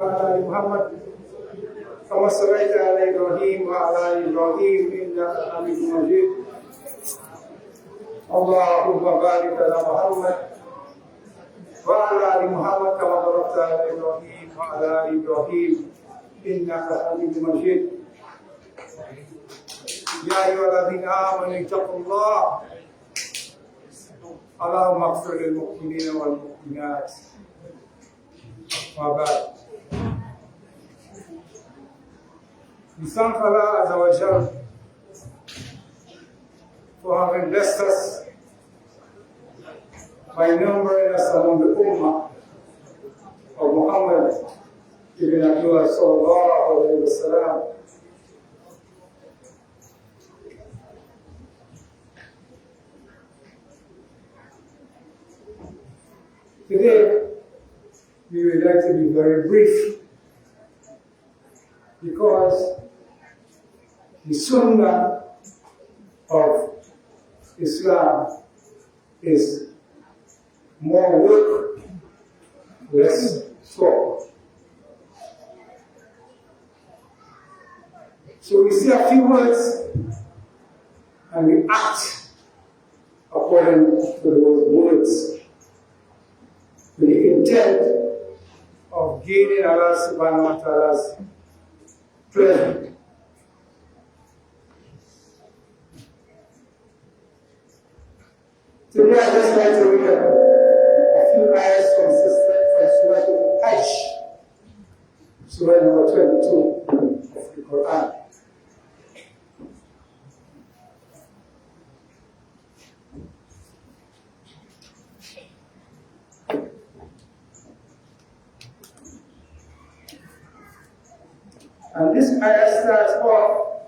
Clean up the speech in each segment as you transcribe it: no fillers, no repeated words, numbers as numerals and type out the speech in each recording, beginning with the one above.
وعلى آل محمد كما صليت على إبراهيم وعلى آل إبراهيم إنك حميد مجيد. اللهم بارك على محمد وعلى آل محمد كما باركت على إبراهيم وعلى آل إبراهيم إنك حميد مجيد. يا أيها الذين آمنوا اتقوا الله اللهم اغفر للمؤمنين والمؤمنات. وبعد. We thank Allah Azza wa Jal for having blessed us by numbering us among the Ummah of Muhammad ibn Abdullah sallallahu alayhi wa sallam. Today, we would like to be very brief because the Sunnah of Islam is more work, less talk. So we say a few words and we act according to those words with the intent of gaining Allah subhanahu wa ta'ala's pleasure. Today I just like to read a few ayahs from Surah Al-Hajj, Surah number 22 of the Quran. And this ayah starts off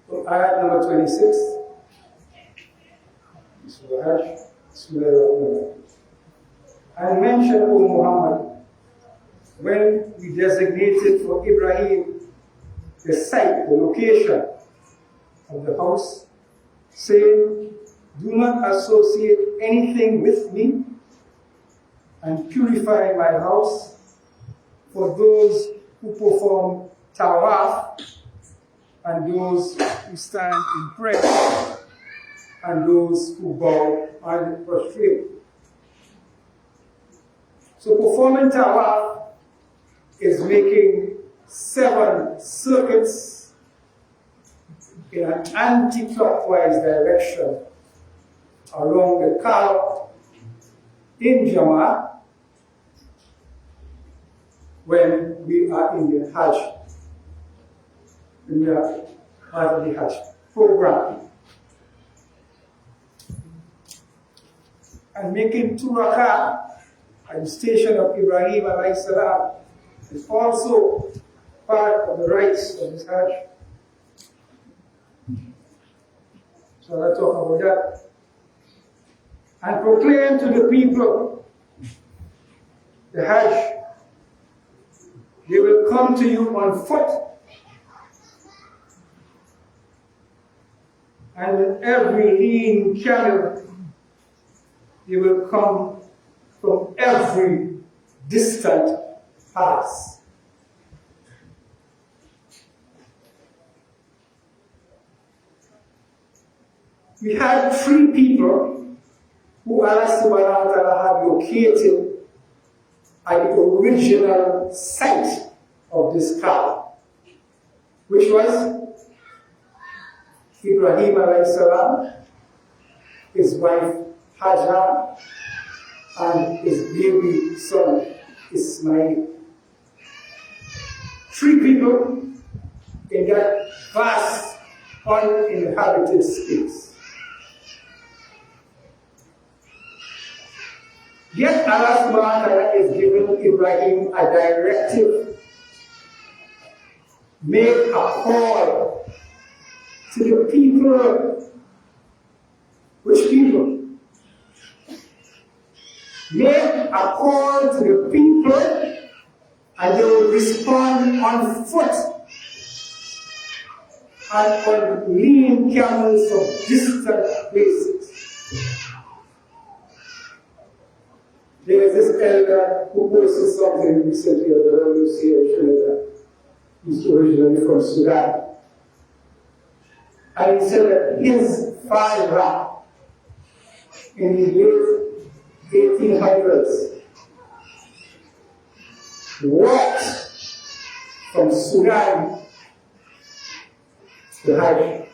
from ayah number 26. And mention, O Muhammad, when we designated for Ibrahim the site, the location of the house, saying, do not associate anything with me and purify my house for those who perform tawaf and those who stand in prayer and those who bow and prostrate. So performing tawaf is making 7 circuits in an anti-clockwise direction along the Kaaba in Jama'ah when we are in the Hajj, in the part of the Hajj program. And making 2 rak'ah at the station of Ibrahim alayhi salam is also part of the rites of this Hajj. So let's talk about that. And proclaim to the people the Hajj. They will come to you on foot and with every lean camel. They will come from every distant pass. We had 3 people who Allah subhanahu wa ta'ala had located at the original site of this Kaaba, which was Ibrahim alayhi salam, his wife Hajar, and his baby son Ismail. 3 people in that vast uninhabited space. Yet Allah subhanahu wa ta'ala is giving Ibrahim a directive, make a call to the people. Which people? make a call to the people and they will respond on foot and on lean camels from distant places. There is this elder who posted something recently at the WC in Trinidad. He's originally from Sudan. And he said that his father in the late 1800s walked from Sudan to Hajj.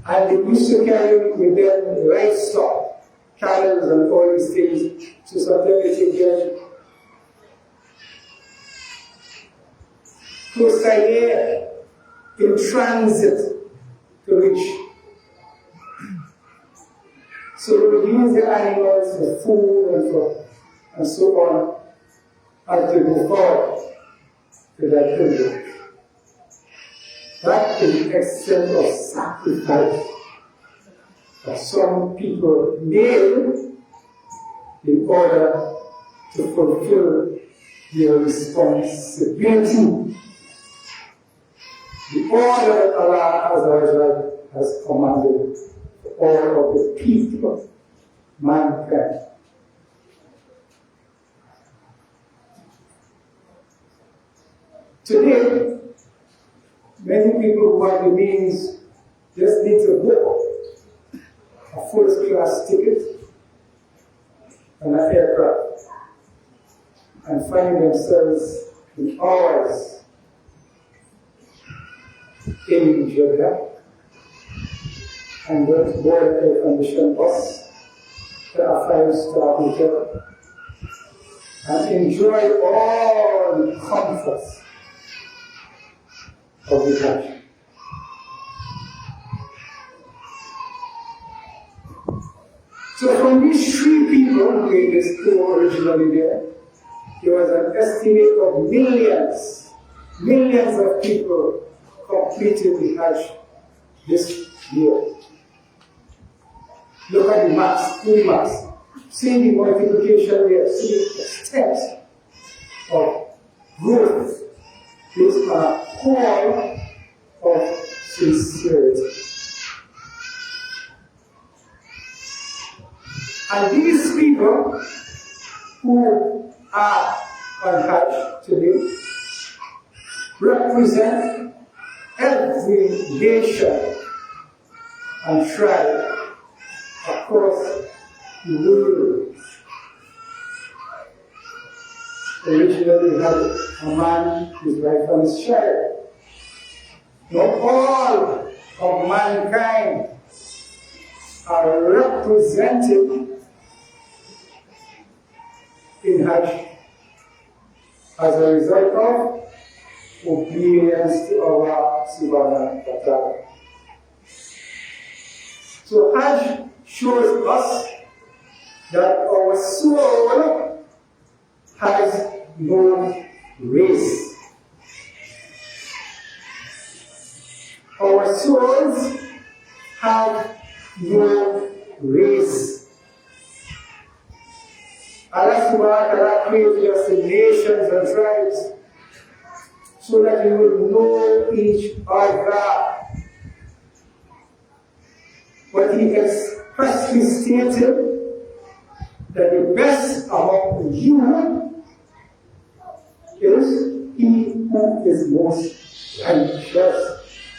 And they used to carry with them livestock, camels and all these things. So sometimes they take them close a year in transit to reach. So they would use the animals for food and so on as they go forward to that pilgrimage. That is the extent of sacrifice that some people made in order to fulfill their responsibility. The order that Allah has commanded for all of the people, mankind. Today, many people who have the means just need to book a first-class ticket and an aircraft and find themselves in hours in Jeddah and go to board an air-conditioned bus to a five-star hotel and enjoy all the comforts of the Hajj. So from these three people who made this tour originally there was an estimate of millions of people completed the Hajj this year. Look at the maths, do the maths. See the multiplication there, see the extent of growth based on a call of sincerity. And these people who are on Hajj today represent every nation and tribe across the world. Originally, we had a man, his wife, and his child. Now, all of mankind are represented in Hajj as a result of obedience to Allah subhanahu wa ta'ala. So Hajj shows us that our soul has no race. Our souls have no race. Allah subhanahu wa ta'ala created us in nations and tribes so that we will know each other. But He expressly stated that the best among you is he who is most righteous.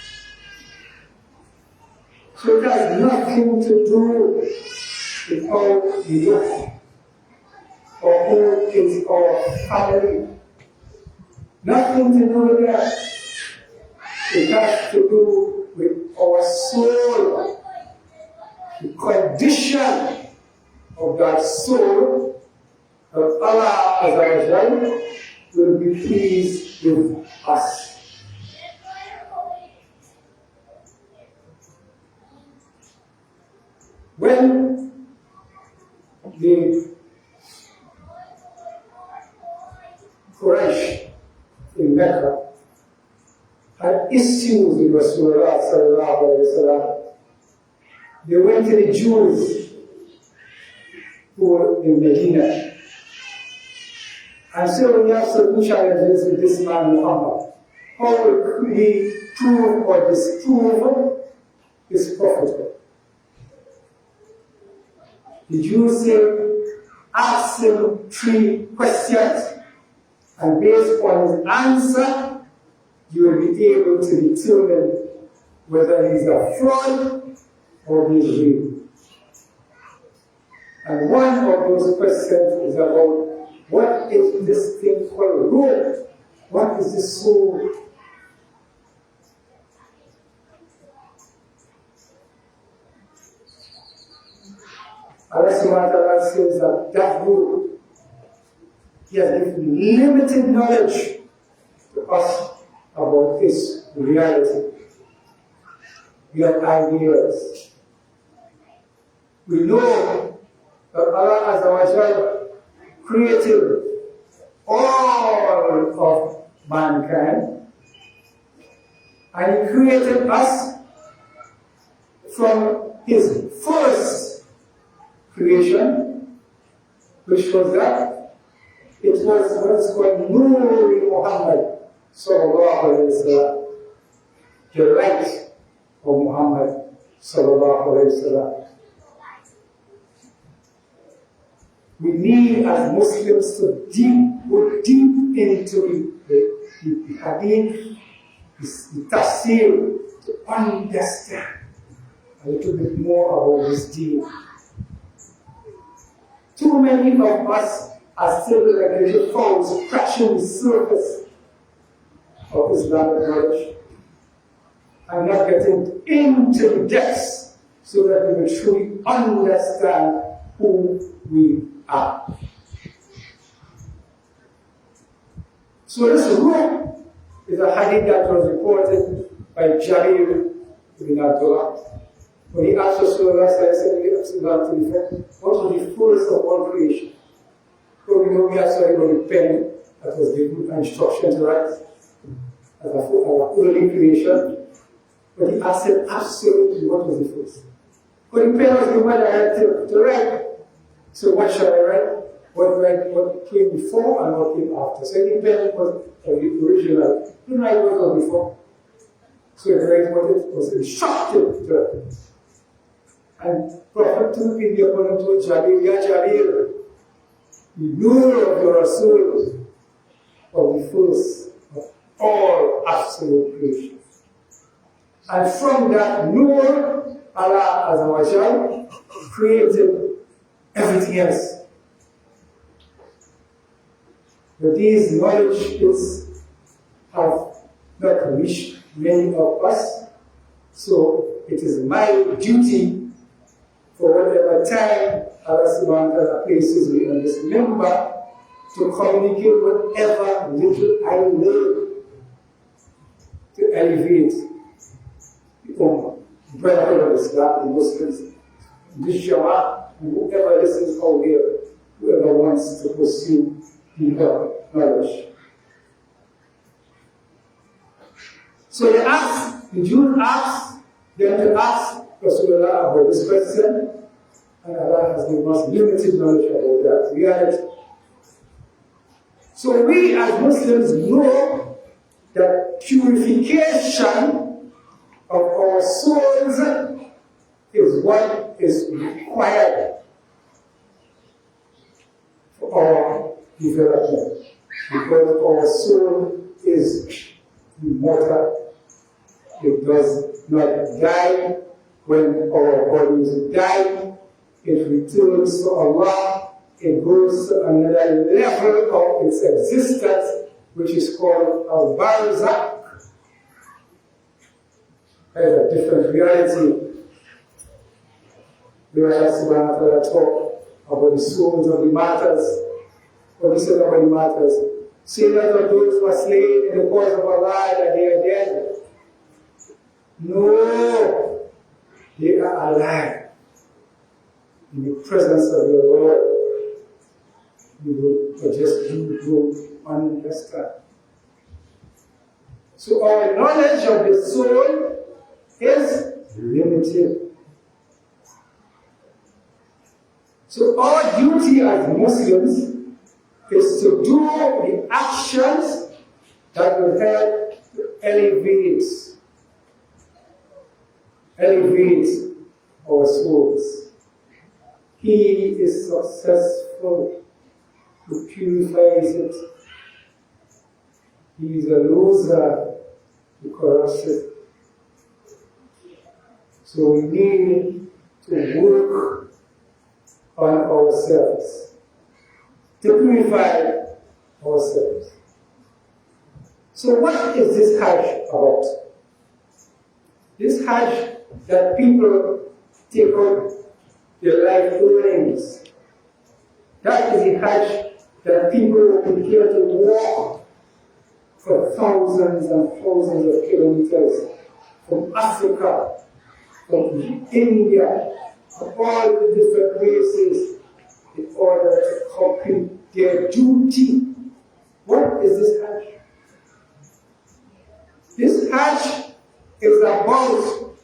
So it has nothing to do with how we look or who is our family. Nothing to do with that. It has to do with our soul. The condition of that soul that Allah Azza will be pleased with us. When the Quraysh in Mecca had issues with Rasulullah sallallahu alayhi wa sallam, they went to the Jews who were in Medina. And so we have certain challenges with this man Muhammad. How will he prove or disprove his prophethood? The Jews say, ask him 3 questions, and based on his answer, you will be able to determine whether he's a fraud or he's real. And one of those questions is about, what is this thing called ruh? What is this soul? Allah subhanahu wa ta'ala says that ruh, he has given limited knowledge to us about this reality. We have ideas. We know that Allah Azza wa Jalla created all of mankind, and He created us from His first creation, which was that it was what's called Nuri Muhammad sallallahu alayhi wa sallam, the light of Muhammad sallallahu alayhi wa sallam. We need as Muslims to go deep into the hadith, the tafsir, to understand a little bit more about this deen. Too many of us are still like little frogs scratching the surface of Islamic knowledge and not getting into the depths so that we will truly understand who we are. So this ruh is a hadith that was reported by Jarir ibn Abdullah. When he asked Rasulullah, what was the fullest of all creation? So we know we have started with the pen that was given instruction to write as our early creation. But he asked him absolutely what was the first. But the pen was given by the directive to write. So what shall I write? What came before and what came after. So the pen was the original. He didn't write what was before. So he wrote what it was instructed to write. And Prophet took in the opponent to Jarir, Ya Jarir, the nur of your Rasul, of the first of all absolute creation. And from that nur, Allah Azza wa Jal created everything else. But these knowledges have not reached many of us, so it is my duty for whatever time Allah subhanahu wa ta'ala places me on this member to communicate whatever little I learn to elevate the Ummah, the brotherhood of Islam, the Muslims, this Jama'ah, and whoever listens out here, whoever wants to pursue deeper knowledge. So the Jews asked them to ask Rasulullah about this question, and Allah has given us limited knowledge about that reality. So we as Muslims know that purification of our souls is what is required for our development, because our soul is immortal. It does not die. When our bodies die, it returns to Allah, it goes to another level of its existence, which is called al-barzakh. That is a different reality. Where Allah subhanahu wa ta'ala talk about the souls of the martyrs. What he said about the martyrs. Say that of those who are slain in the cause of Allah, that they are dead. No. They are alive in the presence of the Lord. You will understand. So our knowledge of the soul is limited. So our duty as Muslims is to do the actions that will help to elevate our souls. He is successful who purifies it. He is a loser who corrupts it. So we need to work on ourselves, to purify ourselves. So what is this Hajj about? This Hajj that people take out their life earnings. That is the Hajj that people will prepare to walk for thousands and thousands of kilometers from Africa, from India, from all the different races in order to complete their duty. What is this Hajj? This Hajj is about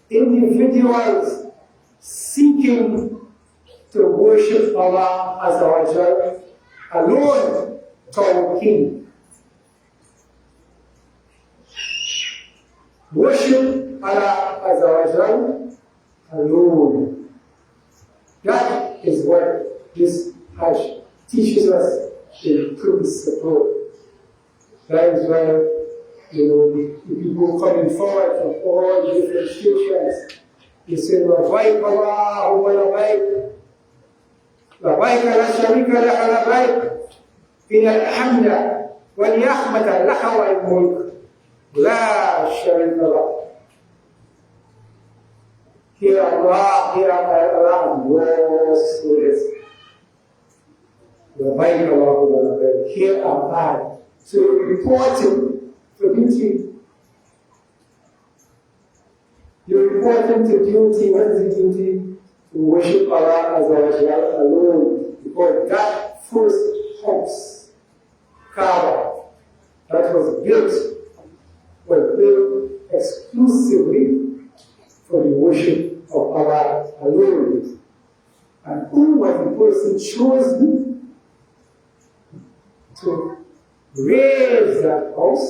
individuals seeking to worship Allah Azza wa Jalla alone to our King. Worship Allah Azza wa Jalla alone. That is what this Hajj teaches us in principle. That is why, the people coming forward from all the different stations, they say, Labbaik Allahumma labbaik, labbaik la sharika laka labbaik, inna al-hamda wal ni'mata laka wal mulk, la sharika lak. Here Allah, yours who is. Labbaik Allahumma labbaik, here am I. So reporting for duty. You're reporting to duty. What is the duty? To worship Allah Azza wa Jalla alone. Because that first house, Kaaba, that was built exclusively for the worship of Allah alone. And who was the person chosen to raise that house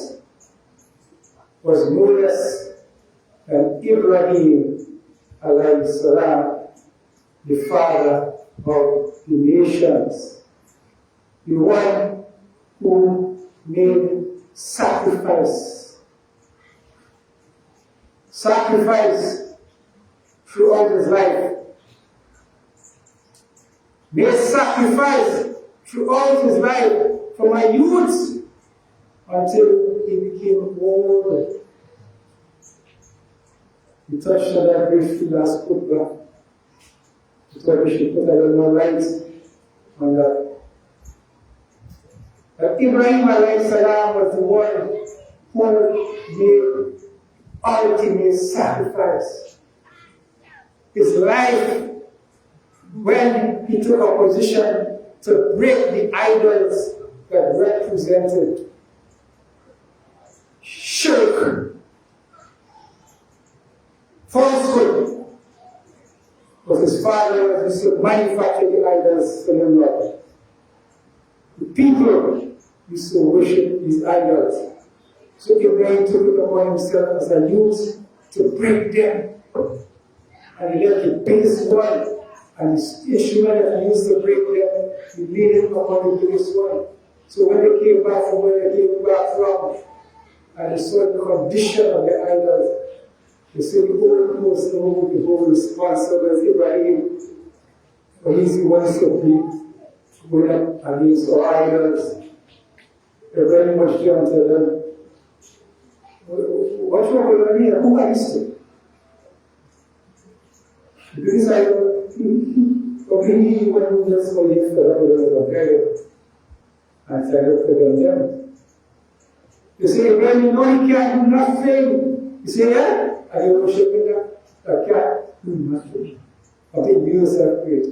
was no less than Ibrahim alayhi salam, the father of the nations, the one who made sacrifice throughout his life, made sacrifice throughout his life from my youth until he became old. We touched on that briefly last Khutba. We thought we should put a little more light on that. But Ibrahim alayhi salam was the one who made ultimate sacrifice. His life, when he took a position to break the idols that represented shirk, falsehood, because his father used to manufacture the idols for the Lord. The people used to worship these idols. So Ibrahim took it upon himself as a youth to break them. And he left the base one, and the instrument that he used to break them, he laid it upon the base one. So when they came back from where they came back from, and they saw the condition of the idols, they said the whole responsible as Ibrahim, for he's the one to be going up against our idols. They're very much down to them. What's wrong with me? Who are you? Because I when just for you and so I looked at them. You say, well, you know he can't do nothing. You say, yeah? Are you worshiping that? I can't do nothing. I think you yourself great.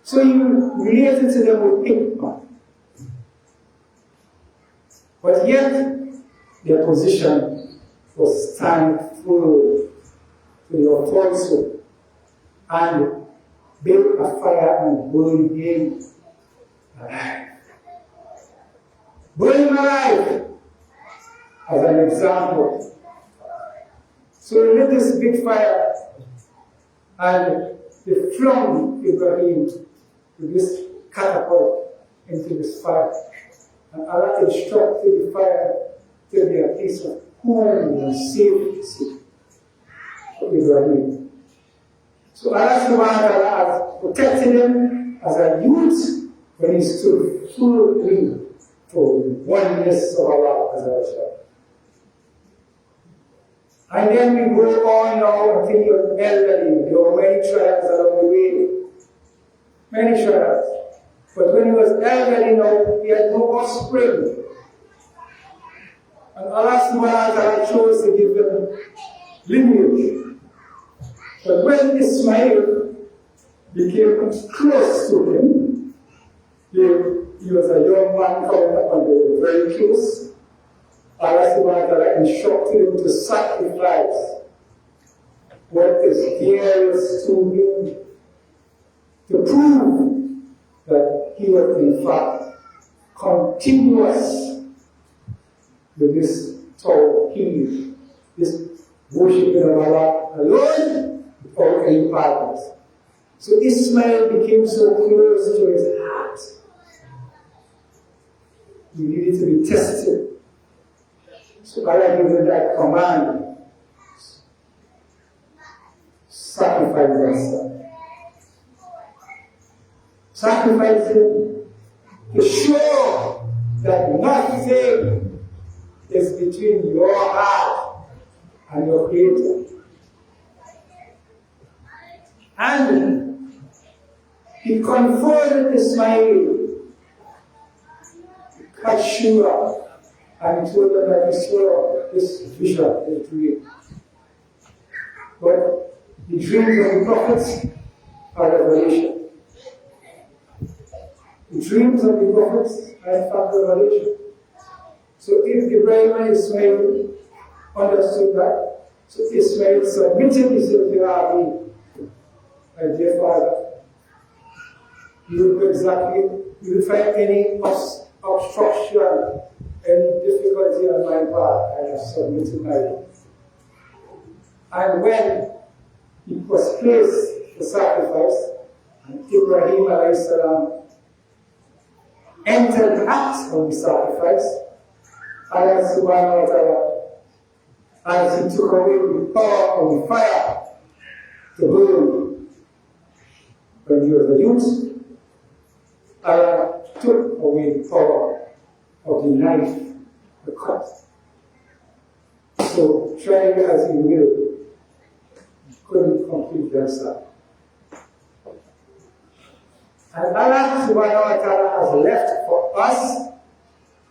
So you related to them with hikmah. But yet, their position was stand full to your falsehood and build a fire and burn him alive. Burn him alive as an example. So they lit this big fire and they flung Ibrahim with this catapult into this fire. And Allah instructed the fire to be a place of home and safety for Ibrahim. So Allah subhanahu wa ta'ala has protected him as a youth when he stood fully for the oneness of Allah as a child. And then we go on now until he was elderly. There were many trials along the way. Many trials. But when he was elderly now, he had no offspring. And Allah subhanahu wa ta'ala chose to give them lineage. But when Ismail became close to him, he was a young man coming up and they were very close. Allah subhanahu wa ta'ala instructed him to sacrifice what is dearest to him to prove that he was in fact continuous with this tawheed, this worshiping of Allah alone without any partners. So Ismail became so close to his heart. He needed to be tested. So Allah gave him that command. Sacrifice yourself. Sacrifice him to show that nothing is between your heart and your Creator. And he confronted Ismail, Kashura, and he told them that he saw this vision in the dream. But the dreams of the prophets are revelation. The dreams of the prophets are in fact revelation. So if Ibrahim and Ismail understood that, so Ismail submitted himself to Adha, my dear father. You would exactly, you would find any obstruction, any difficulty on my part, I have submitted my life. And when he was placed for sacrifice, and Ibrahim alayhi salam entered the act of the sacrifice, Allah subhanahu wa ta'ala, as he took away the power of the fire to burn when he was a youth, Allah took away the power of the knife, the cut. So try as he will, he couldn't complete the assignment. And Allah subhanahu wa ta'ala has left for us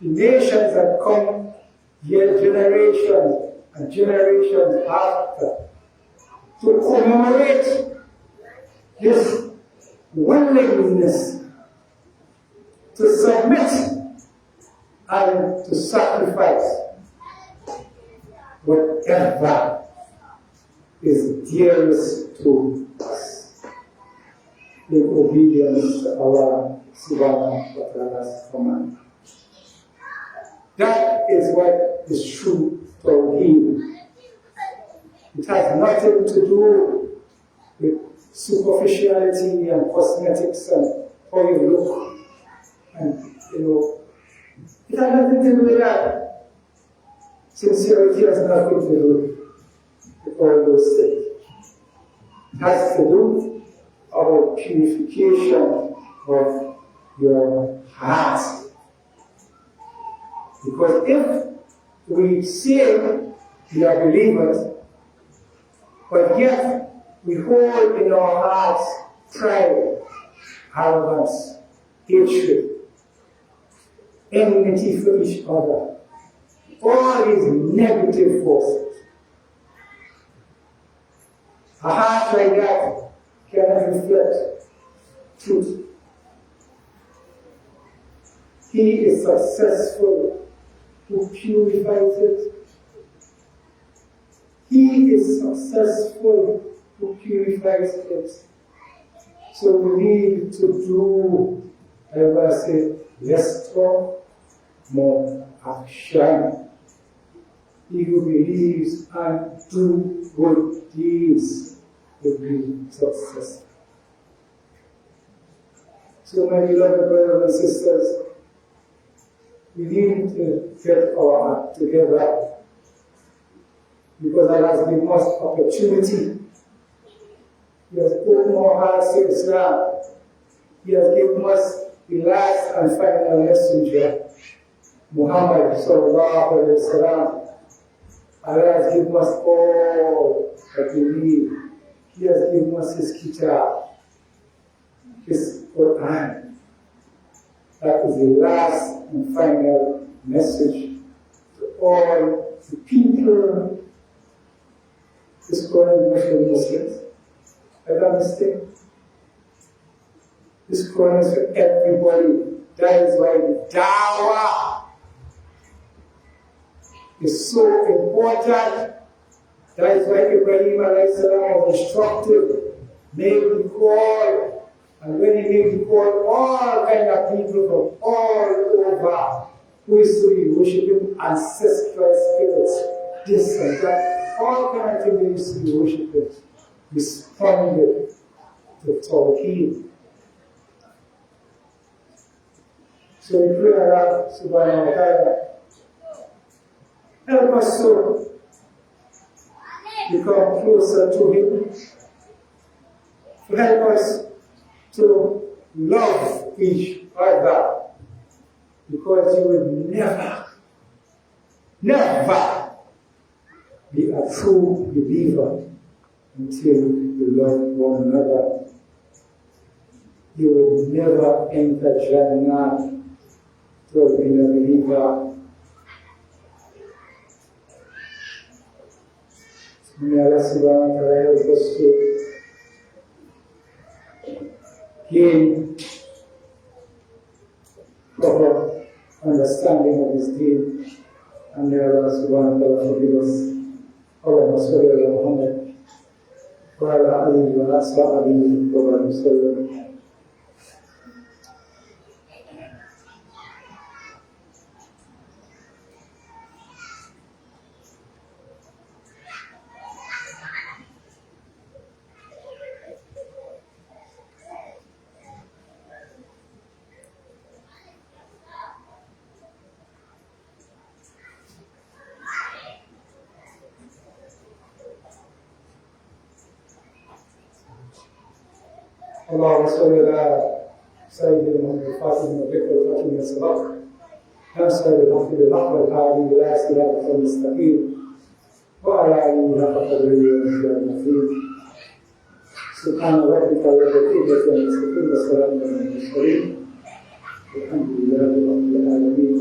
the nations that come here generations and generations after to commemorate his willingness to submit and to sacrifice whatever is dearest to us in obedience to Allah subhanahu wa ta'ala's command. That is what is true Tawheed. It has nothing to do with superficiality and cosmetics and how you look. And, it has nothing to do with that. Sincerity has nothing to do with all those things. It has to do with purification of your heart. Because if we say we are believers, but yet we hold in our hearts pride, arrogance, hatred, enmity for each other, all these negative forces, a heart like that cannot reflect truth. He is successful who purifies it. He is successful who purifies it. So we need to do, I say, less talk, more action. He who believes and do good deeds will be successful. So my beloved brothers and sisters, we need to get our act together because Allah has given us opportunity. He has opened our hearts to Islam. He has given us the last and final messenger, Muhammad sallallahu alaihi wasallam. Allah has given us all that we need. He has given us His kitab, His Quran. That is the last and final message to all the people. This Quran is for Muslims. I don't understand. This Quran is for everybody. That is why the dawah is so important. That is why Ibrahim alayhi salam was instructed, make the call. And when he made the call, all kind of people from all over who used to be worshipping ancestral spirits, this and that, all kind of things they used to be worshipping, responded to Tawheed. So we pray Allah subhanahu wa ta'ala help us to become closer to Him, to help us to love each other, because you will never be a true believer until you love one another. You will never enter Jannah to be a believer. May Allah subhanahu wa ta'ala help us to gain proper understanding of His deen, and may Allah subhanahu wa ta'ala forgive us. Allahumma salli ala Muhammad wa ala alihi wa ashabihi wa sallam. اللهم صل على سيدنا محمد الفاتح والذكر والخاتم من سبق ناصر الحق بالحق والهادي الى صراطك المستقيم وعلى اله حق قدره ومقداره العظيم سبحان ربك رب العزه عما يصفون وسلام على المرسلين الحمد لله رب العالمين.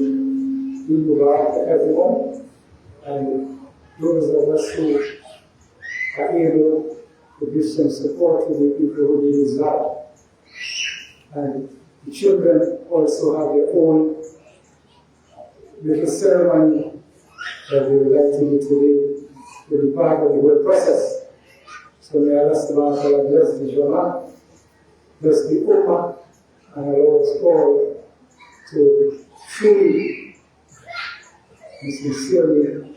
We will go to everyone, and those of us who are able to give some support to the people who need His help. And the children also have their own little ceremony that they would like to do today to be part of the whole process. So may Allah subhanahu wa ta'ala bless the Jama'ah, bless the Ummah, and allow us all to truly and sincerely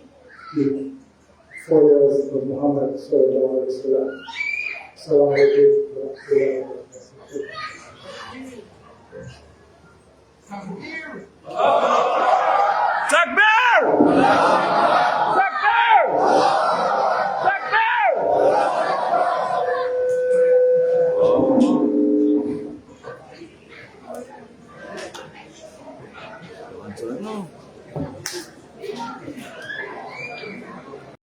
be followers of Muhammad sallallahu alaihi wasallam. Assalamu alaikum wa rahmatullahi wa barakatuh. Takbir! Takbir! Takbir!